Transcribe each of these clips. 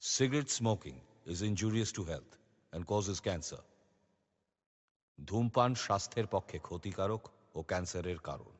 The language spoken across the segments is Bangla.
Cigarette smoking is injurious to health and causes cancer. ধূমপান স্বাস্থ্যের পক্ষে ক্ষতিকারক ও ক্যান্সারের কারণ।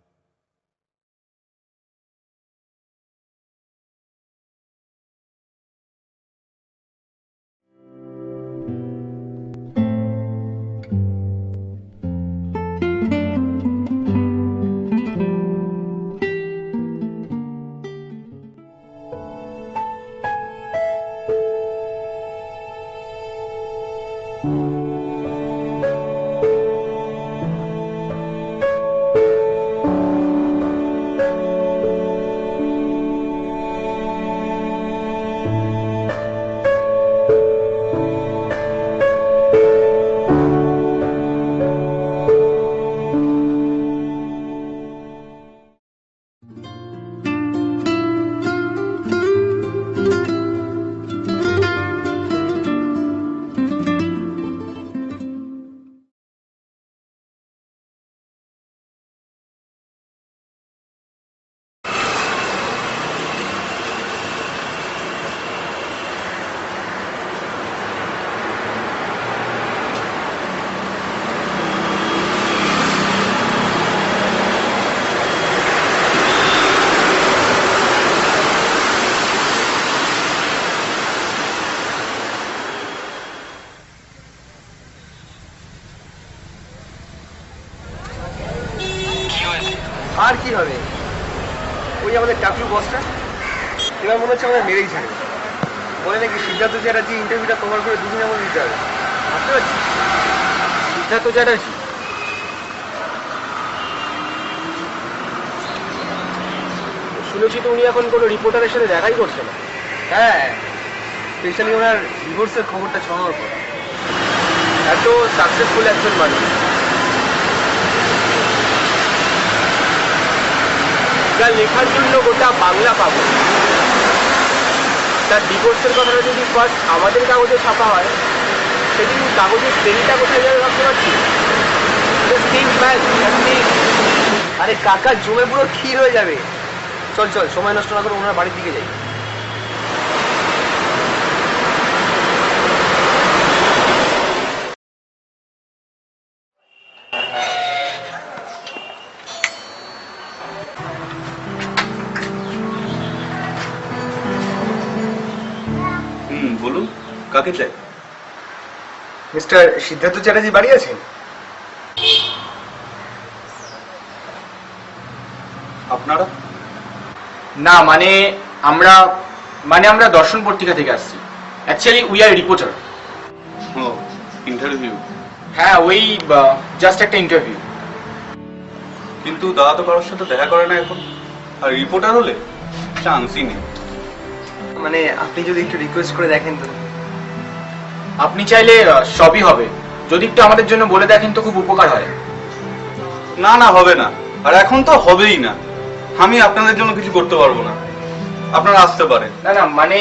আর কি হবে, ওই আমাদের টাকলু বসটা এবার মনে হচ্ছে আমাদের মেরেই ছাড়বে। বলে নাকি সিদ্ধার্থ চ্যাটার্জি ইন্টারভিউটা কভার করে দুদিনের মধ্যে দিতে হবে। ভাবতে পারছি সিদ্ধার্থ চ্যাটার্জি শুনেছি তো উনি এখন কোনো রিপোর্টারের সাথে দেখাই করছে না। হ্যাঁ, স্পেশালি ওনার ডিভোর্সের খবরটা ছড়ানোর পর। এত সাকসেসফুল একজন মানুষ, যার লেখার জন্য গোটা বাংলা পাবো, তার ডিভোর্সের কথাটা যদি ফার্স্ট আমাদের কাগজে ছাপা হয়, সেদিন কাগজের শ্রেণীটা কোথায় যাবে ভাবতে পারছি। আরে কাকা জমে পুরো ক্ষীর হয়ে যাবে। চল চল, সময় নষ্ট না করে ওনার বাড়ির দিকে যাই। বলুন, কাকে চাই? মিস্টার সিদ্ধার্থ চ্যাটার্জি বাড়ি আছেন? আপনারা? না, আমরা দর্শন পত্রিকা থেকে আসছি। Actually we are reporter. ও, ইন্টারভিউ? হ্যাঁ, ওই জাস্ট একটা ইন্টারভিউ। কিন্তু দাদা তো কারোর সাথে দেখা করে না এখন, আর রিপোর্টার হলে চান্সই নেই। মানে আপনি যদি একটু রিকোয়েস্ট করে দেখেন তো। আপনি চাইলে সবই হবে, যদি একটু আমাদের জন্য বলে দেখেন তো খুব উপকার হয়। না না, হবে না, আর এখন তো হবেই না। আমি আপনাদের জন্য কিছু করতে পারবো না, আপনারা আসতে পারেন। না না, মানে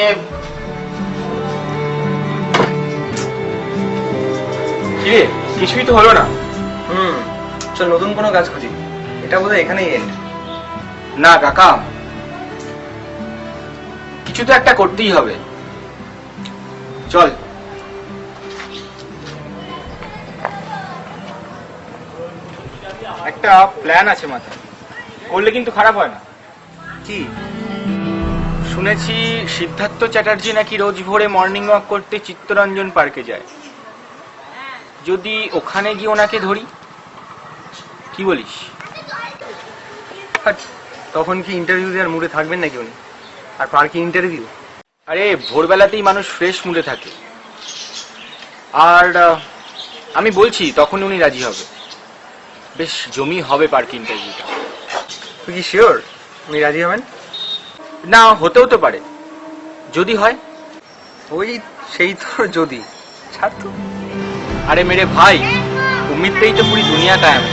কিরে, কিছুই তো হলো না। চল নতুন কোনো কাজ খুঁজি, এটা বোধহয় এখানেই এন্ড। না কাকা, কিছু তো একটা করতেই হবে। চল। একটা প্ল্যান আছে মাথায়, করলে কিন্তু খারাপ হয় না। কি? শুনেছি সিদ্ধার্থ চ্যাটার্জি নাকি রোজ ভোরে মর্নিং ওয়াক করতে চিত্তরঞ্জন পার্কে যায়। যদি ওখানে গিয়ে ওনাকে ধরি, কি বলিস? তখন কি ইন্টারভিউ দেওয়ার মুডে থাকবেন নাকি উনি? আর পার্কে ইন্টারভিউ? আরে ভোরবেলাতেই মানুষ ফ্রেশ মুডে থাকে। আর আমি বলছি তখন উনি রাজি হবে। বেশ জমি হবে পার্কে ইন্টারভিউটা। তুই কি শিওর উনি রাজি হবেন? না, হতেও তো পারে, যদি হয়। ওই সেই তো যদি, ছাড় তো। আরে মেরে ভাই, উম্মিদ পেয়েই তো পুরি দুনিয়া কায়েম।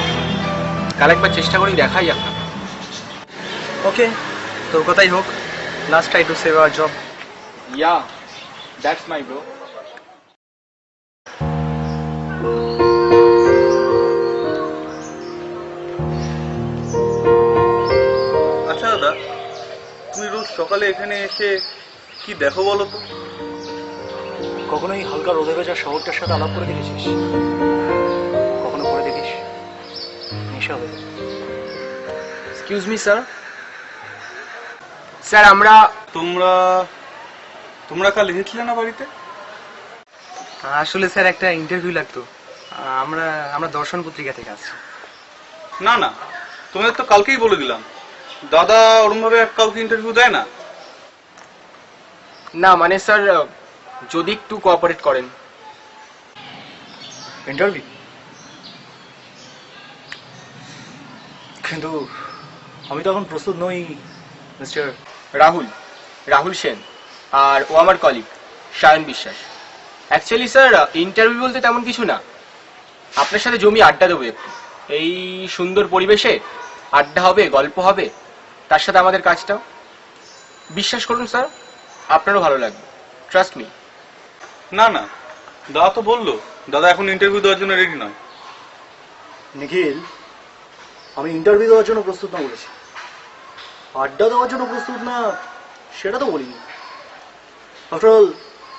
কাল একবার চেষ্টা করি, দেখাই যাক না। ওকে, তোর কথাই হোক। Last try to save our job. Yeah, that's my bro. আচ্ছা দাদা, তুমি রোজ সকালে এখানে এসে কি দেখো বলো তো? কখনোই হালকা রোদে ভেজা শহরটার সাথে আলাপ করে দেখেছিস? কখনো করে দেখিস? নেশা হয়ে যায়। Excuse me sir. স্যার আমরা তোমরা তোমরা কাল এসেছিলে না বাড়িতে? আসলে স্যার একটা ইন্টারভিউ লাগতো। আমরা আমরা দর্শন পত্রিকা থেকে আসছি। না না, তোমাদের তো কালকেই বলে দিলাম, দাদা ওরম ভাবে কাউকে ইন্টারভিউ দেয় না। না মানে স্যার যদি একটু কোঅপারেট করেন। ইন্টারভিউ? কিন্তু আমি তো এখন প্রস্তুত নই মিস্টার। রাহুল সেন, আর ও আমার কলিগ সায়ন বিশ্বাস। অ্যাকচুয়ালি স্যার ইন্টারভিউ বলতে তেমন কিছু না, আপনার সাথে জমি আড্ডা দেবো একটু। এই সুন্দর পরিবেশে আড্ডা হবে, গল্প হবে, তার সাথে আমাদের কাজটাও। বিশ্বাস করুন স্যার, আপনারও ভালো লাগবে, ট্রাস্ট মি। না না, দাদা তো বললো দাদা এখন ইন্টারভিউ দেওয়ার জন্য রেডি নয়। নিখিল, আমি ইন্টারভিউ দেওয়ার জন্য প্রস্তুত না বলেছি, আড্ডা দেওয়ার জন্য প্রস্তুত না সেটা তো বলিনি। আফটার অল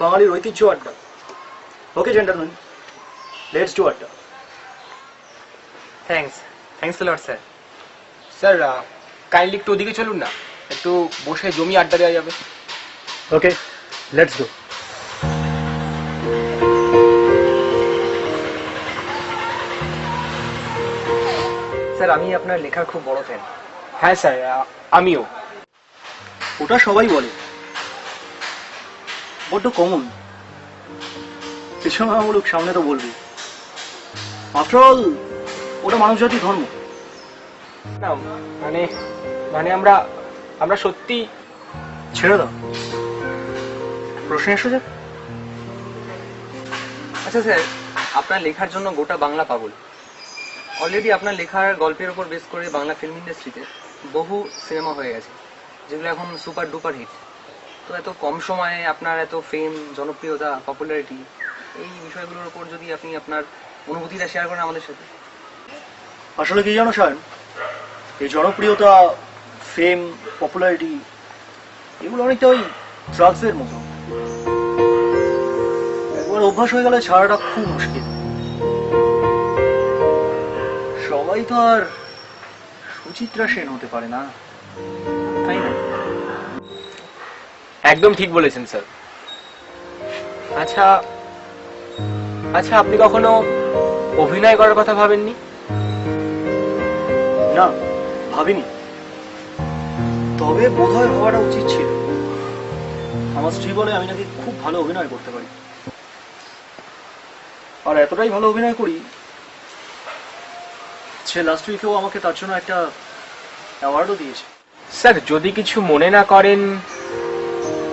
বাঙালির ঐতিহ্য আড্ডা। ওকে জেন্টলম্যান, লেটস ডু আড্ডা। Thanks a lot sir. Sir kindly একটু ওদিকে চলুন না, একটু বসে জমি আড্ডা দেওয়া যাবে। ওকে, লেটস ডু। স্যার আমি আপনার লেখার খুব বড় ফ্যান। হ্যাঁ স্যার, আমিও। ওটা সবাই বলে, বড্ড কমন। পেছনামূলক সামনে তো বলবি, আফটার অল ওটা মানুষ জাতির ধর্ম। না মানে মানে আমরা আমরা সত্যি। ছেড়ে দাও, প্রশ্নে এসে যাক। আচ্ছা স্যার, আপনার লেখার জন্য গোটা বাংলা পাগল। অলরেডি আপনার লেখার গল্পের উপর বেস করে বাংলা ফিল্ম ইন্ডাস্ট্রিতে বহু সিনেমা হয়ে গেছে, যেগুলো এখন সুপার ডুপার হিট। তো এত কম সময়ে আপনার এত ফেম, জনপ্রিয়তা, পপুলারিটি, এই বিষয়গুলোর উপর যদি আপনি আপনার অনুভূতিটা শেয়ার করেন আমাদের সাথে। আসলে কি জানো সায়ন, এই জনপ্রিয়তা, ফেম, পপুলারিটি এগুলো অনেকটা ওই ড্রাগসের মতো। একবার অভ্যাস হয়ে গেলে ছাড়াটা খুব মুশকিল। সবাই তো আর সুচিত্রা সেন হতে পারে না, তাই না? একদম ঠিক বলেছেন স্যার। আচ্ছা আচ্ছা, আপনি কখনো অভিনয় করার কথা ভাবেননি? না, ভাবিনি। তবে বোধহয় হওয়াটা উচিত ছিল। আমার স্ত্রী বলে আমি নাকি খুব ভালো অভিনয় করতে পারি, আর এতটাই ভালো অভিনয় করি সে লাস্ট উইকেও আমাকে তার জন্য একটা অ্যাওয়ার্ডও দিয়েছে। স্যার যদি কিছু মনে না করেন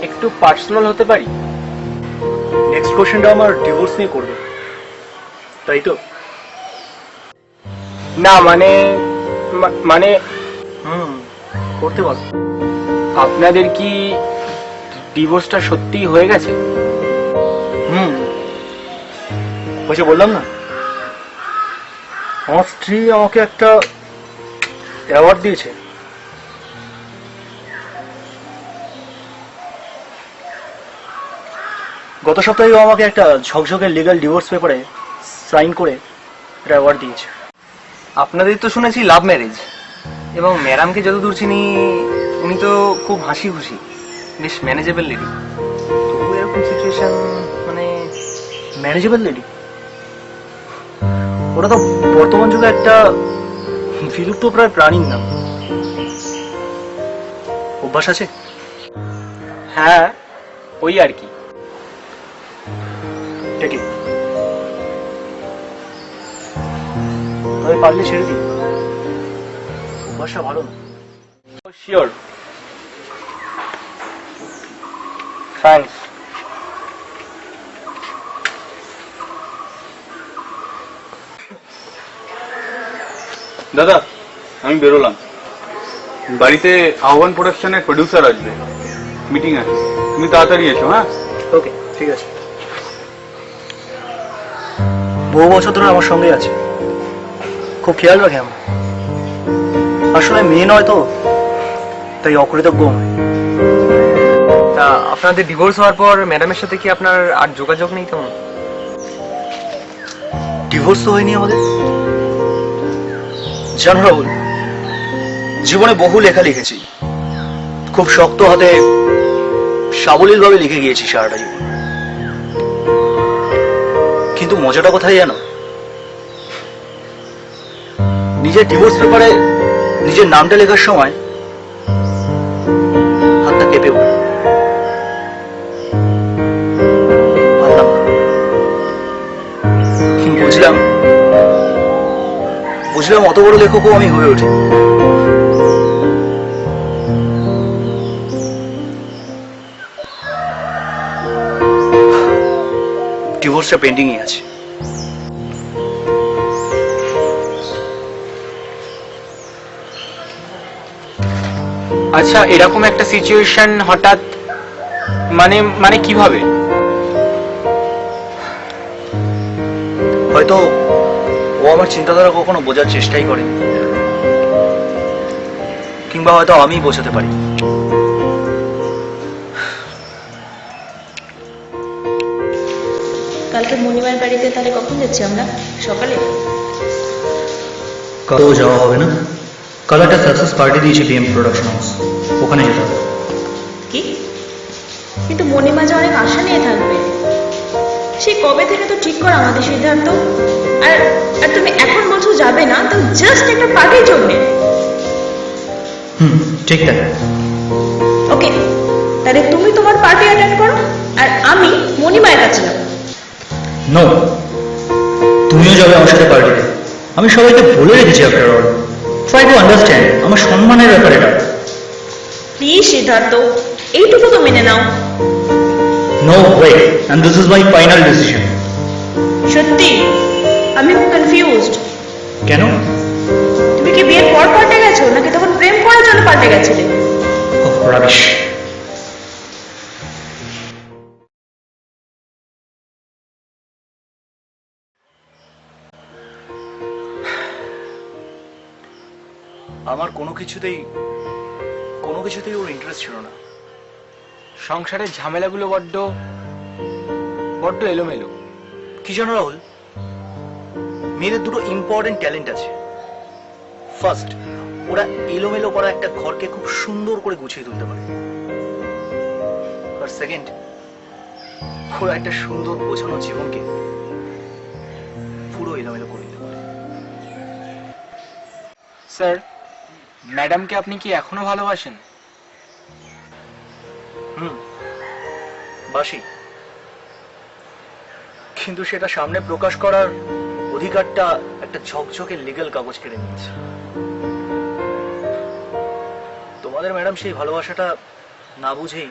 একটু পার্সোনাল হতে পারি? নেক্সট কোশ্চেনটা আমার ডিভোর্স নিয়ে করবে, তাই তো? না মানে মানে করতে পারো। আপনাদের কি ডিভোর্সটা সত্যি হয়ে গেছে? বলছে বললাম না, আমার স্ত্রী আমাকে একটা অ্যাওয়ার্ড দিয়েছে। গত সপ্তাহে ও আমাকে একটা ঝকঝকে লিগ্যাল ডিভোর্স পেপারে সাইন করে একটা অ্যাওয়ার্ড দিয়েছে। আপনাদের তো শুনেছি লাভ ম্যারেজ, এবং ম্যাডামকে যতদূর চিনি উনি তো খুব হাসি খুশি, বেশ ম্যানেজেবল লেডি। তবু এরকম সিচুয়েশন মানে ম্যানেজেবল লেডি? ওটা তো বর্তমান যুগে একটা বিলুপ্ত প্রায় প্রাণীর নাম। অভ্যাস আছে? হ্যাঁ, ওই আর কি। ঠিকই, তবে পারলে ছেড়ে দিই, অভ্যাসটা ভালো না। Sure, thanks. দাদা আমি বেরোলাম, বাড়িতে আহ্বান প্রোডাকশনের প্রডিউসার আসবে, মিটিং আছে, তুমি তাড়াতাড়ি এসো। হ্যাঁ ওকে, ঠিক আছে। বহু বছর ধরে আমার সঙ্গে আছে, খুব খেয়াল রাখে আমার। আসলে মেয়ে নয় তো, তাই অকৃতজ্ঞ নয়। তা আপনাদের ডিভোর্স হওয়ার পর ম্যাডামের সাথে কি আপনার আর যোগাযোগ নেই তেমন? ডিভোর্স তো হয়নি আমাদের। জানো রাহুল, জীবনে বহু লেখা লিখেছি, খুব শক্ত হাতে সাবলীল ভাবে লিখে গিয়েছি সারাটা জীবন। কিন্তু মজাটা কোথায় জানো? নিজের ডিভোর্স পেপারে নিজের নামটা লেখার সময় হাতটা কেঁপে উঠে। ভাবলাম, বুঝলাম অত বড় লেখকও আমি হয়ে উঠি। ডিভোর্সটা পেন্ডিংই আছে। আচ্ছা, এরকম একটা সিচুয়েশন হঠাৎ মানে মানে কিভাবে? হয়তো ও আমার চিন্তাধারা কখনো বোঝার চেষ্টাই করেনি, কিংবা হয়তো আমিই বোঝাতে পারি। কালকে মণিমার বাড়িতে তাহলে কখন যাচ্ছি আমরা? সকালে? কালও যাওয়া হবে না, কাল একটা সাকসেস পার্টি দিয়েছে বিএম প্রোডাকশন হাউস, ওখানে যেতে হবে। কি? কিন্তু মণিমা যে অনেক আশা নিয়ে থাকবে, সেই কবে থেকে তো ঠিক করা আমাদের সিদ্ধান্ত। আর আর তুমি এখন বলছো যাবে না, তো জাস্ট একটা পার্টির জন্য। ঠিক তাই। ওকে, তাহলে তুমি তোমার পার্টি অ্যাটেন্ড করো আর আমি মণিমায়ের কাছে যাবো। নো, তুমিও যাবে আমার সাথে পার্টিতে। আমি সবাইকে বলে রেখেছি after all. Try to understand, আমার সম্মানের ব্যাপার এটা। প্লিজ সিদ্ধার্থ, এইটুকু তো মেনে নাও। No way, and this is my final decision. সত্যি আমি খুব কনফিউজড। কেন? তুমি কি বিয়ের পর পাল্টে গেছো, নাকি তখন প্রেম করার জন্য পাল্টে গেছিলে? রাবিশ। আমার কোনো কিছুতেই ওর ইন্টারেস্ট ছিল না। সংসারের ঝামেলাগুলো বড্ড বড্ড এলোমেলো। কি জানো রাহুল, মেয়েদের দুটো ইম্পর্টেন্ট ট্যালেন্ট আছে। ফার্স্ট, ওরা এলোমেলো করা একটা ঘরকে খুব সুন্দর করে গুছিয়ে তুলতে পারে। আর সেকেন্ড, ওরা একটা সুন্দর গোছানো জীবনকে পুরো এলোমেলো করে দিতে পারে। স্যার, ম্যাডামকে আপনি কি এখনো ভালোবাসেন? বাসি, কিন্তু সেটা সামনে প্রকাশ করার অধিকারটা একটা ঝকঝকে লিগ্যাল কাগজ কেড়ে নিয়েছে। তোমাদের ম্যাডাম সেই ভালোবাসাটা না বুঝেই।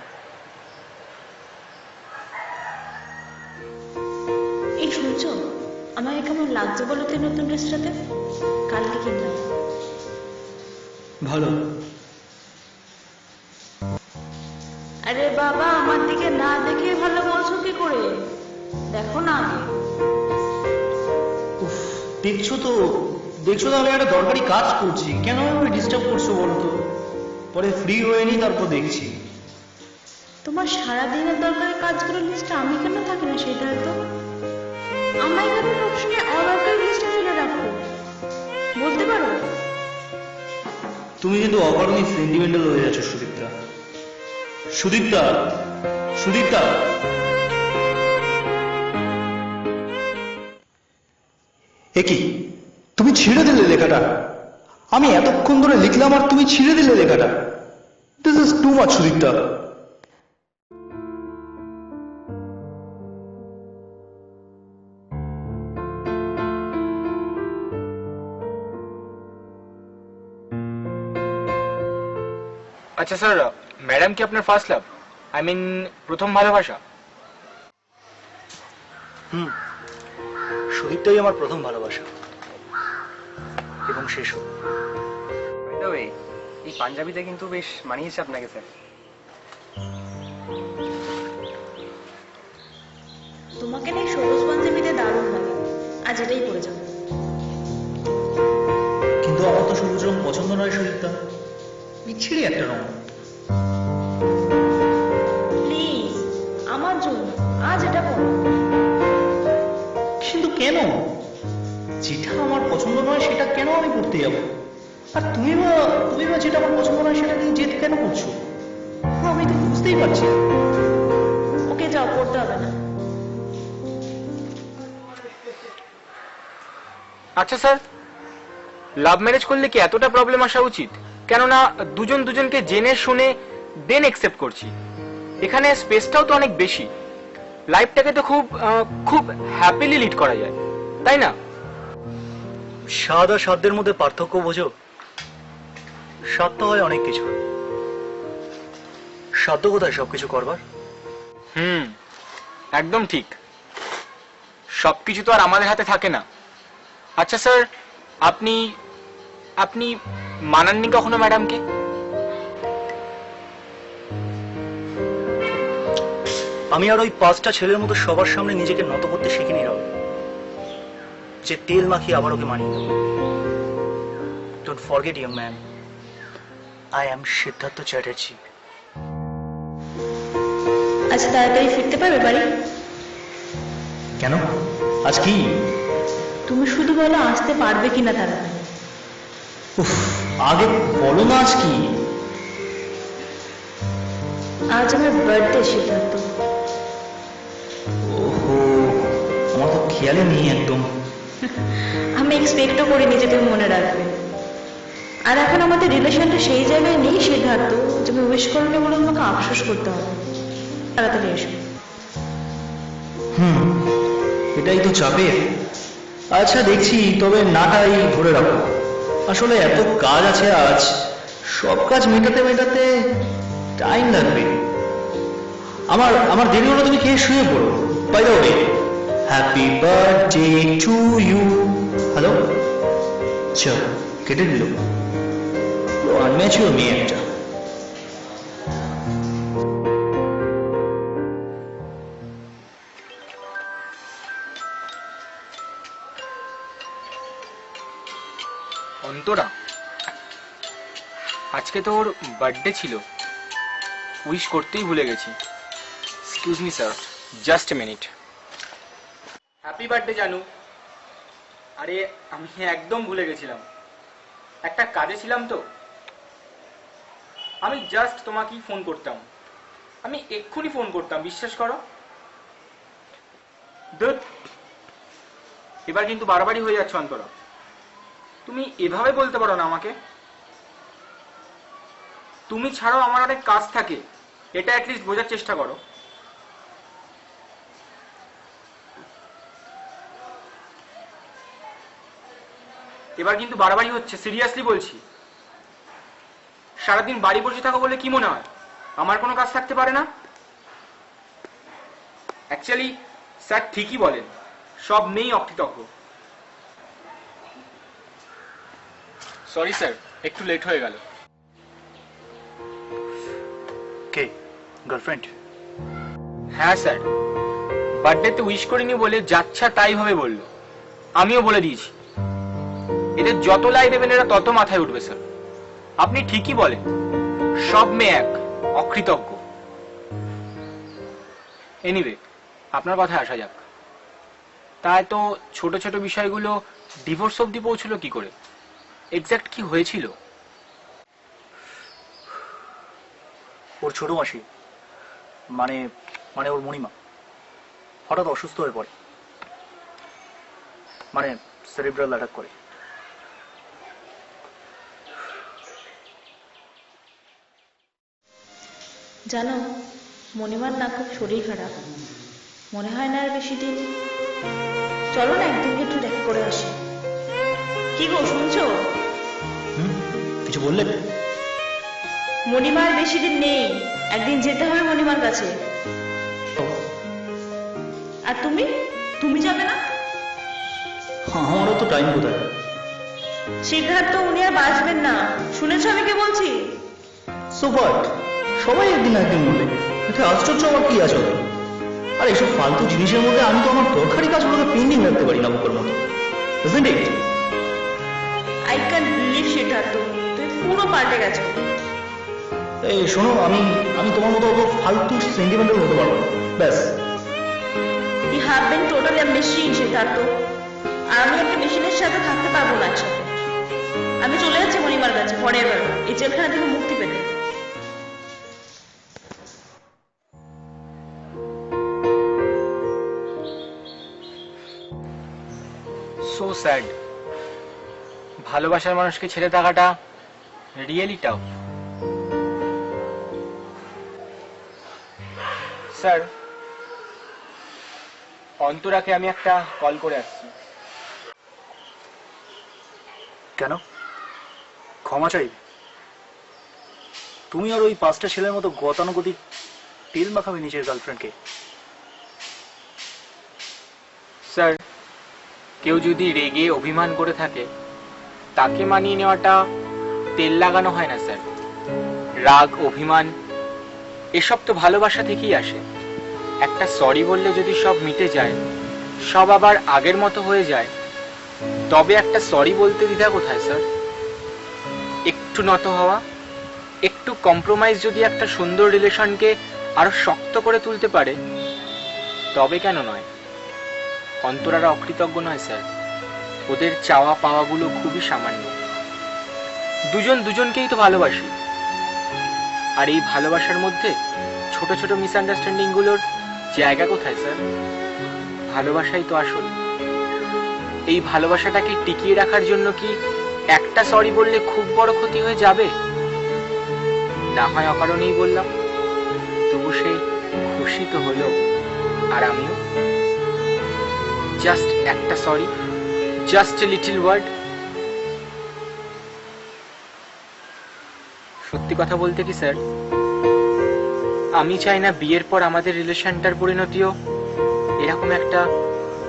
এই শুনছো, আমাকে কেমন লাগছে বলো তো নতুন ড্রেসটাতে? কালকে কিনলাম। ভালো। আরে বাবা, আমার দিকে না দেখে ভালো বলছো কি করে? দেখো না। দেখছো তো, আমি একটা দরকারি কাজ করছি, কেন আমাকে ডিস্টার্ব করছো বলো তো? পরে ফ্রি হয়ে নি, তারপর দেখছি। তোমার সারাদিনের দরকারি কাজগুলোর লিস্টে আমি কেন থাকি না সিদ্ধার্থ? আমায় কেন সবসময় অদরকারি লিস্টে ফেলে রাখো? বলতে পারো? তুমি কিন্তু অকারণে সেন্টিমেন্টাল হয়ে যাচ্ছ সুদীপ্তা। কি তুমি ছিঁড়ে দিলে লেখাটা? আমি এতক্ষণ ধরে লিখলাম আর তুমি ছিঁড়ে দিলে লেখাটা। This is too much Sudipta. আচ্ছা স্যার, ম্যাডাম কি আপনার ফার্স্ট লাভ, আই মিন প্রথম ভালোবাসা? সুদীপ্তাই আমার প্রথম ভালোবাসা এবং শেষও। এই পাঞ্জাবিতে কিন্তু বেশ মানিয়েছে আপনাকে স্যার। তোমাকে না সবুজ পাঞ্জাবিতে দারুণ লাগে, আজ এটাই পরে যাবো। কিন্তু আমার তো সবুজ রং পছন্দ নয় সুদীপ্তা, বিচ্ছিরি একটা রং। প্লিজ যেটা বলো। কিন্তু কেন? যেটা আমার পছন্দ নয় সেটা কেন আমি করতে যাব? আর তুমি বা যেটা আমার পছন্দ নয় সেটা নিয়ে জেদ কেন করছো? আমি তো বুঝতেই পারছি না। ওকে যাও, করতে হবে না। আচ্ছা স্যার, লাভ ম্যারেজ করলে কি এতটা প্রবলেম আসা উচিত? কেননা দুজন দুজনকে জেনে শুনে দেন একসেপ্ট করছি। এখানে স্পেসটাও তো অনেক বেশি, লাইফটাকে তো খুব হ্যাপিলি লিড করা যায়, তাই না? স্বাদ আর সাধ্যের মধ্যে পার্থক্য বোঝো? স্বাদ তো হয় অনেক কিছু, সাধ্য কোথায় সবকিছু করবার? একদম ঠিক। সবকিছু তো আর আমাদের হাতে থাকে না। আচ্ছা স্যার, আপনি আপনি মানাননি কখনো ম্যাডামকে? আমি আর ওই 5টা ছেলের মতো সবার সামনে নিজেকে নত করতে শিখিনি রাও, যে তেল মাখিয়ে আবার ওকে মানিয়ে দেবো। Don't forget young man, I am Siddharth Chatterjee. আচ্ছা, তাড়াতাড়ি ফিরতে পারবে বাড়ি? কেন, আজ কি? তুমি শুধু বলো আসতে পারবে কিনা তাড়াতাড়ি। উফ, আগে বলো না আজ কি? আজ আমার বার্থডে সিদ্ধার্থ। ওহো, আমার তো খেয়ালে নেই একদম। আমি এক্সপেক্টও করিনি যে তুমি মনে রাখবে। আর এখন আমাদের রিলেশনটা সেই জায়গায় নেই সিদ্ধার্থ যে আমি উইশ করলে বলে তোমাকে আফসোস করতে হবে। তাড়াতাড়ি এসো। এটাই তো চাপের। আচ্ছা দেখছি, তবে নাটাই ধরে রাখো। আসলে এত কাজ আছে আজ, সব কাজ মেটাতে মেটাতে টাইম লাগবে। আমার দেরি হলো, তুমি খেয়ে শুয়ে পড়ো। By the way, happy birthday to you. Hello, চল কেটে দিল। আনম্যাচিওর মেয়ে একটা। অন্তরা, আজকে তোর বার্থডে ছিল, উইশ করতেই ভুলে গেছি। Excuse me sir, just a minute. Happy birthday জানু। আরে আমি একদম ভুলে গেছিলাম, একটা কাজে ছিলাম তো। আমি জাস্ট তোমাকেই ফোন করতাম, আমি এক্ষুনি ফোন করতাম, বিশ্বাস করো। এবার কিন্তু বারবারই হয়ে যাচ্ছে অন্তরা। তুমি এভাবে বলতে পারো না আমাকে। তুমি ছাড়াও আমার অনেক কাজ থাকে, এটা অ্যাটলিস্ট বোঝার চেষ্টা করো। এবার কিন্তু বারবারই হচ্ছে, সিরিয়াসলি বলছি। সারাদিন বাড়ি বসে থাকো বলে কি মনে হয় আমার কোনো কাজ থাকতে পারে না? অ্যাকচুয়ালি স্যার ঠিকই বলেন, সব মেয়েই অকৃতজ্ঞ। সরি স্যার, একটু লেট হয়ে গেল। কে গার্লফ্রেন্ড? হ্যাঁ স্যার, বার্থডেতে উইশ করিনি বলে যাচ্ছা তাই ভাবে বলল। আমিও বলে দিয়েছি, এদের যত লাই দেবেন এরা তত মাথায় উঠবে স্যার। আপনি ঠিকই বলেন, সব মেয়ে এক, অকৃতজ্ঞ। এনিওয়ে, আপনার কথায় আসা যাক। তাই তো ছোট ছোট বিষয়গুলো ডিভোর্স অবধি পৌঁছলো কি করে? এক্স্যাক্ট কি হয়েছিল? ওর ছোট মাসি, মানে ওর মণিমা হঠাৎ অসুস্থ হয়ে পড়ে, মানে সেরিব্রাল অ্যাটাক করে। জানো, মণিমার না খুব শরীর খারাপ, মনে হয় না আর বেশি দিন। চলো না একদিন একটু দেখা করে আসি। কি গো, শুনছো? কিছু বললে? মণিমার বেশি দিন নেই, একদিন যেতে হবে মণিমার কাছে। আর তুমি যাবে না? আমারও তো টাইম কোথায়। সিদ্ধার্থ, উনি আর বাঁচবেন না, শুনেছো আমি কে বলছি? সো হোয়াট, সবাই একদিন বলে। এটা আশ্চর্য আমার কি আছে? আর এইসব ফালতু জিনিসের মধ্যে আমি তো আমার দরকারি কাজগুলোকে পেন্ডিং রাখতে পারি না বুকের মতো। Isn't it? I can believe Siddharth, তুমি পুরো পাল্টে গেছো। এই শোনো, আমি তোমার মতো অত ফালতু সেন্টিমেন্টাল হতে পারবো না। ব্যাস, have been totally a machine, Siddharth. আর আমি একটা মেশিনের সাথে থাকতে পারবো না একসাথে। আমি চলে যাচ্ছি মণিমার কাছে পরের বার এই জেলখানা থেকে মুক্তি পেতে। So sad. ভালোবাসার মানুষকে ছেড়ে থাকাটা রিয়েলি টাফ। স্যার, অন্তরাকে আমি একটা কল করে আসছি। কেন ক্ষমা চাইবে? তুমি আর ওই 5টা ছেলের মতো গতানুগতিক তেল মাখাবে নিজের গার্লফ্রেন্ডকে? স্যার, কেউ যদি রেগে অভিমান করে থাকে তাকে মানিয়ে নেওয়াটা তেল লাগানো হয় না স্যার। রাগ অভিমান এসব তো ভালোবাসা থেকেই আসে। একটা সরি বললে যদি সব মিটে যায়, সব আবার আগের মতো হয়ে যায়, তবে একটা সরি বলতে দ্বিধা কোথায় স্যার? একটু নত হওয়া, একটু কম্প্রোমাইজ যদি একটা সুন্দর রিলেশনকে আরো শক্ত করে তুলতে পারে, তবে কেন নয়? অন্তরারা অকৃতজ্ঞ নয় স্যার, ওদের চাওয়া পাওয়াগুলো খুবই সামান্য। দুজন দুজনকেই তো ভালোবাসি, আর এই ভালোবাসার মধ্যে ছোট ছোট মিসআন্ডারস্ট্যান্ডিং গুলোর জায়গা কোথায় স্যার? ভালোবাসাই তো আসল। এই ভালোবাসাটাকে টিকিয়ে রাখার জন্য কি একটা সরি বললে খুব বড় ক্ষতি হয়ে যাবে? না হয় অকারণেই বললাম, তবু সে খুশি তো হলো, আর আমিও। জাস্ট একটা sorry, just a little word. সত্যি কথা বলতে কি স্যার, আমি চাই না বিয়ের পর আমাদের রিলেশনটার পরিণতিও এরকম একটা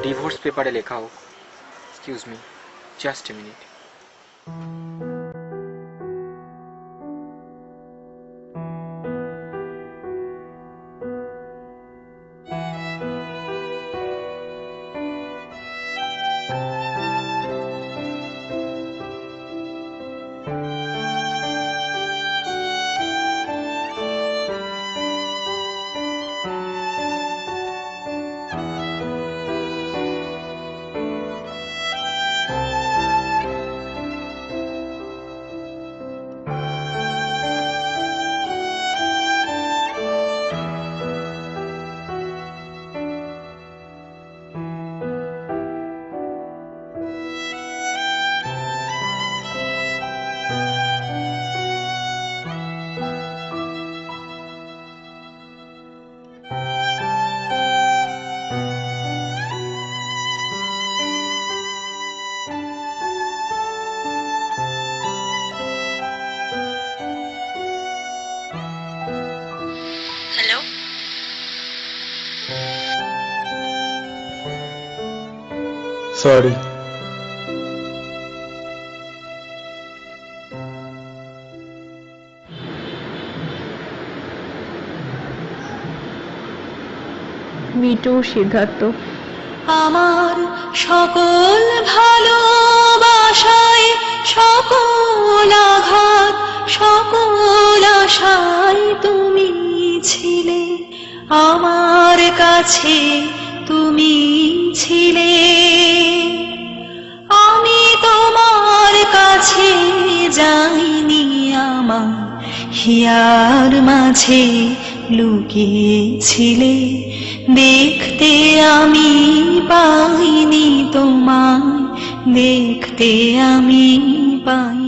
ডিভোর্স পেপারে লেখা হোক। Excuse me, just a minute. Hello, sorry. Mitu, Siddharth. আমার সকল ভালোবাসায়, সকল আঘাত, সকল আশায় তুমি ছিলে আমার কাছে, তুমি ছিলে। আমি তোমার কাছে যাইনি, আমার হিয়ার মাঝে লুকিয়েছিলে। দেখতে আমি পাইনি তোমায়, দেখতে আমি পাই।